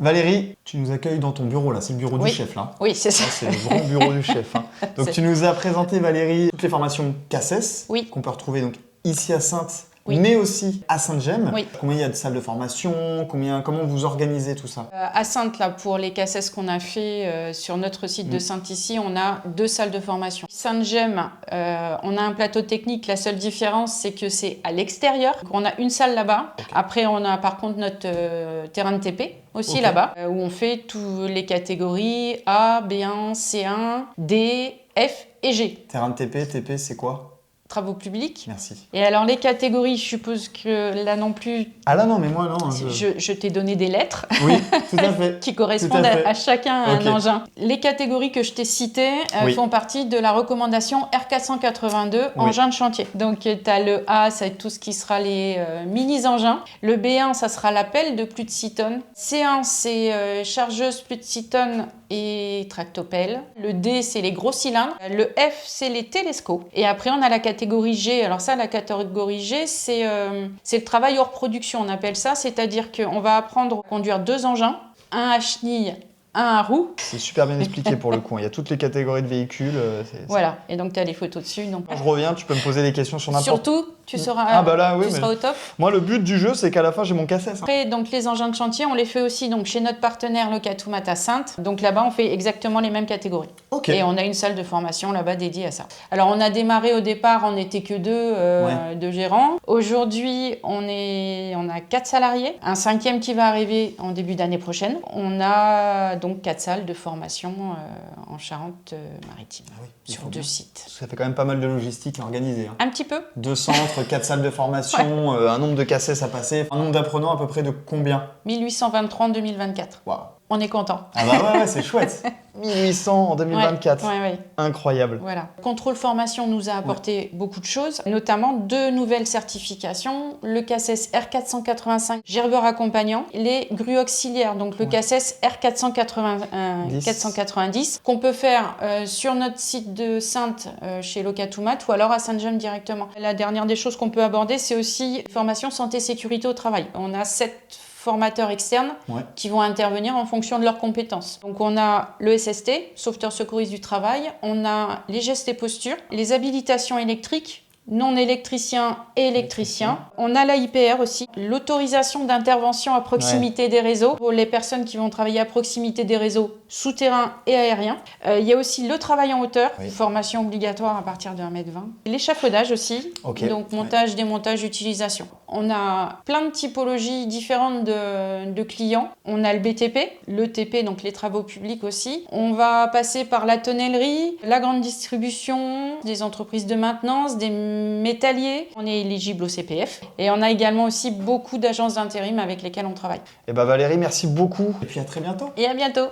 Valérie, tu nous accueilles dans ton bureau là, c'est le bureau du chef là. Oui, c'est ça. C'est le grand bureau du chef. Hein. Donc tu nous as présenté Valérie toutes les formations CACES qu'on peut retrouver donc ici à Saintes, mais aussi à Sainte-Gemme. Combien il y a de salles de formation, comment vous organisez tout ça? À Saintes, là, pour les CACES qu'on a fait sur notre site de Saintes ici, on a 2 salles de formation. Sainte-Gemme, on a un plateau technique. La seule différence, c'est que c'est à l'extérieur. On a une salle là-bas. Après, on a par contre notre terrain de TP aussi là-bas, où on fait toutes les catégories A, B1, C1, D, F et G. Terrain de TP, c'est quoi? Travaux publics. Merci. Et alors les catégories, je suppose que là non plus... Ah là non, mais moi non. Je t'ai donné des lettres oui, tout à fait. qui correspondent à chacun un engin. Les catégories que je t'ai citées font partie de la recommandation R482 engins de chantier. Donc tu as le A, ça va être tout ce qui sera les mini-engins. Le B1, ça sera la pelle de plus de 6 tonnes. C1, c'est chargeuse plus de 6 tonnes et tractopelle. Le D, c'est les gros cylindres. Le F, c'est les télescopes. Et après, on a la catégorie G. Alors ça, la catégorie G, c'est le travail hors production, on appelle ça. C'est-à-dire qu'on va apprendre à conduire 2 engins, un à chenille, un à roue. C'est super bien expliqué pour le coup. Il y a toutes les catégories de véhicules. Voilà. Et donc, tu as les photos dessus. Donc... Quand je reviens, tu peux me poser des questions sur n'importe... Surtout, tu seras, seras au top. Moi, le but du jeu, c'est qu'à la fin, j'ai mon CACES. Après, donc, les engins de chantier, on les fait aussi donc, chez notre partenaire Locatomat à Saintes. Donc là-bas, on fait exactement les mêmes catégories. Et on a une salle de formation là-bas dédiée à ça. Alors, on a démarré au départ, on n'était que 2 gérants. Aujourd'hui, on a 4 salariés. Un 5e qui va arriver en début d'année prochaine. On a donc 4 salles de formation en Charente-Maritime, sur 2 sites. Ça fait quand même pas mal de logistique à organiser. Hein. Un petit peu. 2 centres, 4 salles de formation, un nombre de CACES à passer, un nombre d'apprenants à peu près de combien? 1823 en 2024. Waouh. On est content. Ah bah ouais, c'est chouette. 1800 en 2024. Incroyable. Voilà. Contrôle formation nous a apporté beaucoup de choses, notamment 2 nouvelles certifications, le CACES R485 gerveur accompagnant, les grues auxiliaires, donc le CACES R490 qu'on peut faire sur notre site de Saintes chez Locatomat ou alors à Sainte-Gemme directement. La dernière des choses qu'on peut aborder, c'est aussi formation santé sécurité au travail. On a 7 formateurs externes qui vont intervenir en fonction de leurs compétences. Donc on a le SST, sauveteur secouriste du travail, on a les gestes et postures, les habilitations électriques, non électricien et électricien. On a la IPR aussi, l'autorisation d'intervention à proximité des réseaux pour les personnes qui vont travailler à proximité des réseaux souterrains et aériens. Il y a aussi le travail en hauteur, formation obligatoire à partir de 1,20 m. L'échafaudage aussi, donc montage, démontage, utilisation. On a plein de typologies différentes de clients. On a le BTP, le TP, donc les travaux publics aussi. On va passer par la tonnellerie, la grande distribution, des entreprises de maintenance, des métalliers. On est éligible au CPF. Et on a également aussi beaucoup d'agences d'intérim avec lesquelles on travaille. Et bah Valérie, merci beaucoup. Et puis à très bientôt. Et à bientôt.